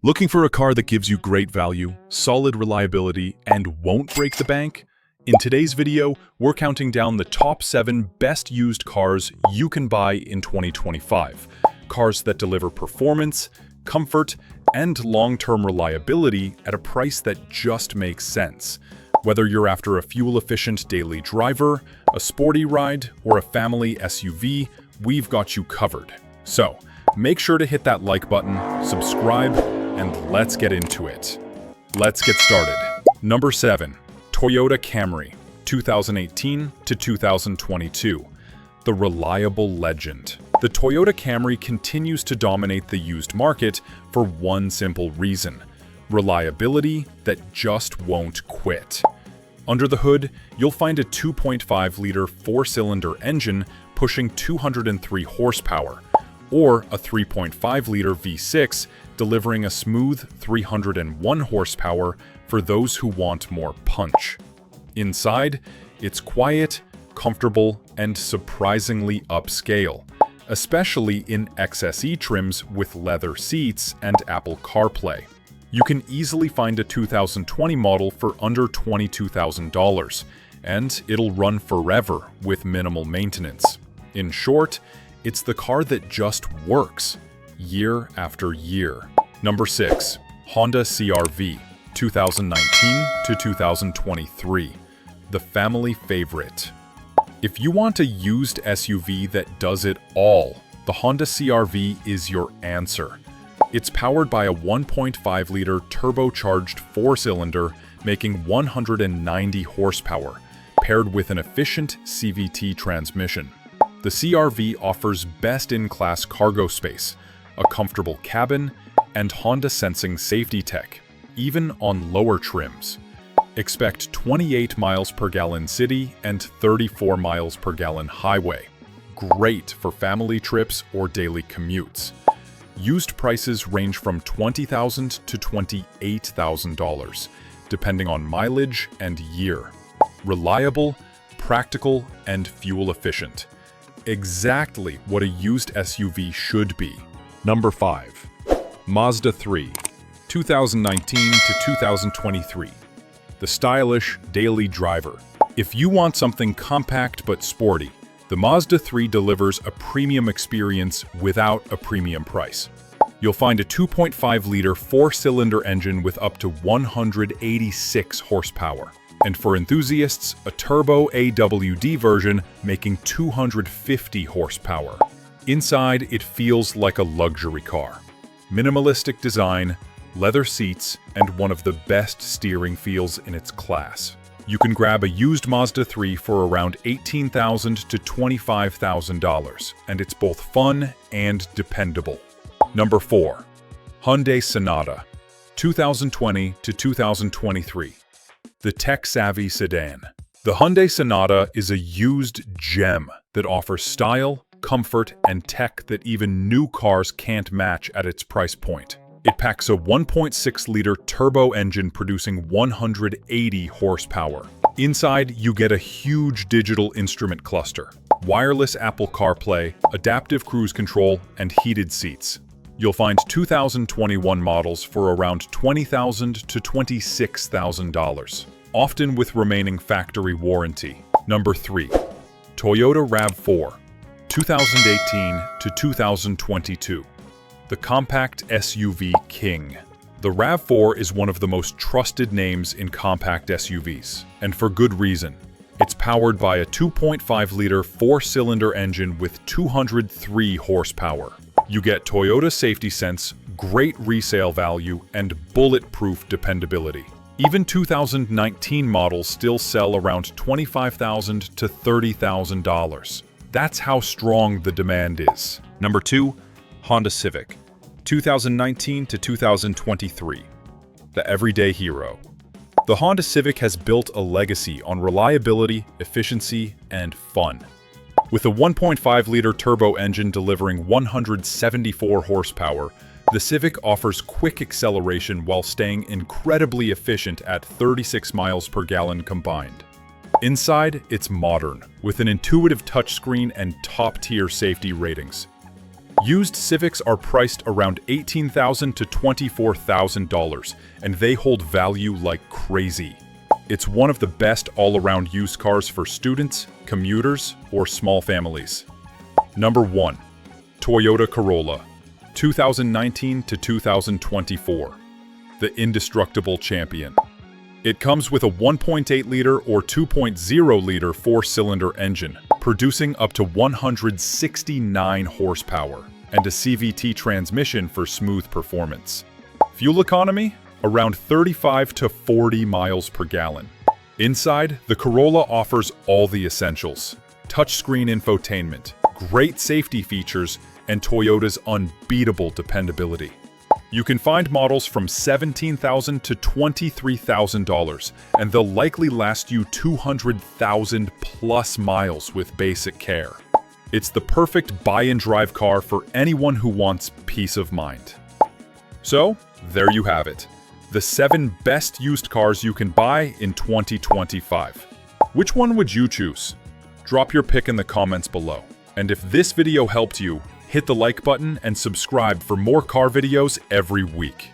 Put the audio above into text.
Looking for a car that gives you great value, solid reliability, and won't break the bank? In today's video, we're counting down the top 7 best used cars you can buy in 2025. Cars that deliver performance, comfort, and long-term reliability at a price that just makes sense. Whether you're after a fuel-efficient daily driver, a sporty ride, or a family SUV, we've got you covered. So, make sure to hit that like button, subscribe, and let's get into it. Let's get started. Number 7. Toyota Camry, 2018 to 2022. The reliable legend. The Toyota Camry continues to dominate the used market for one simple reason: reliability that just won't quit. Under the hood, you'll find a 2.5-liter 4-cylinder engine pushing 203 horsepower, or a 3.5-liter V6 delivering a smooth 301 horsepower for those who want more punch. Inside, it's quiet, comfortable, and surprisingly upscale, especially in XSE trims with leather seats and Apple CarPlay. You can easily find a 2020 model for under $22,000, and it'll run forever with minimal maintenance. In short, it's the car that just works, year after year. Number 6. Honda CR-V, 2019 to 2023. The family favorite. If you want a used SUV that does it all, the Honda CR-V is your answer. It's powered by a 1.5-liter turbocharged 4-cylinder making 190 horsepower, paired with an efficient CVT transmission. The CR-V offers best-in-class cargo space, a comfortable cabin, and Honda sensing safety tech, even on lower trims. Expect 28 miles per gallon city and 34 miles per gallon highway. Great for family trips or daily commutes. Used prices range from $20,000 to $28,000, depending on mileage and year. Reliable, practical, and fuel efficient. Exactly what a used SUV should be. Number 5. Mazda 3, 2019 to 2023. The stylish daily driver. If you want something compact but sporty, the Mazda 3 delivers a premium experience without a premium price. You'll find a 2.5-liter 4-cylinder engine with up to 186 horsepower. And for enthusiasts, a turbo AWD version making 250 horsepower. Inside, it feels like a luxury car. Minimalistic design, leather seats, and one of the best steering feels in its class. You can grab a used Mazda 3 for around $18,000 to $25,000, and it's both fun and dependable. Number 4. Hyundai Sonata, 2020 to 2023. The tech-savvy sedan. The Hyundai Sonata is a used gem that offers style, comfort, and tech that even new cars can't match at its price point. It packs a 1.6-liter turbo engine producing 180 horsepower. Inside, you get a huge digital instrument cluster, wireless Apple CarPlay, adaptive cruise control, and heated seats. You'll find 2021 models for around $20,000 to $26,000, often with remaining factory warranty. Number 3. Toyota RAV4, 2018 to 2022. The compact SUV king. The RAV4 is one of the most trusted names in compact SUVs, and for good reason. It's powered by a 2.5-liter 4-cylinder engine with 203 horsepower. You get Toyota Safety Sense, great resale value, and bulletproof dependability. Even 2019 models still sell around $25,000 to $30,000. That's how strong the demand is. Number 2. Honda Civic, 2019 to 2023. The everyday hero. The Honda Civic has built a legacy on reliability, efficiency, and fun. With a 1.5-liter turbo engine delivering 174 horsepower, the Civic offers quick acceleration while staying incredibly efficient at 36 miles per gallon combined. Inside, it's modern, with an intuitive touchscreen and top-tier safety ratings. Used Civics are priced around $18,000 to $24,000, and they hold value like crazy. It's one of the best all-around used cars for students, commuters, or small families. Number 1. Toyota Corolla, 2019 to 2024. The indestructible champion. It comes with a 1.8-liter or 2.0-liter four-cylinder engine, producing up to 169 horsepower, and a CVT transmission for smooth performance. Fuel economy? Around 35 to 40 miles per gallon. Inside, the Corolla offers all the essentials: touchscreen infotainment, great safety features, and Toyota's unbeatable dependability. You can find models from $17,000 to $23,000, and they'll likely last you 200,000 plus miles with basic care. It's the perfect buy and drive car for anyone who wants peace of mind. So, there you have it. The 7 best used cars you can buy in 2025. Which one would you choose? Drop your pick in the comments below. And if this video helped you, hit the like button and subscribe for more car videos every week.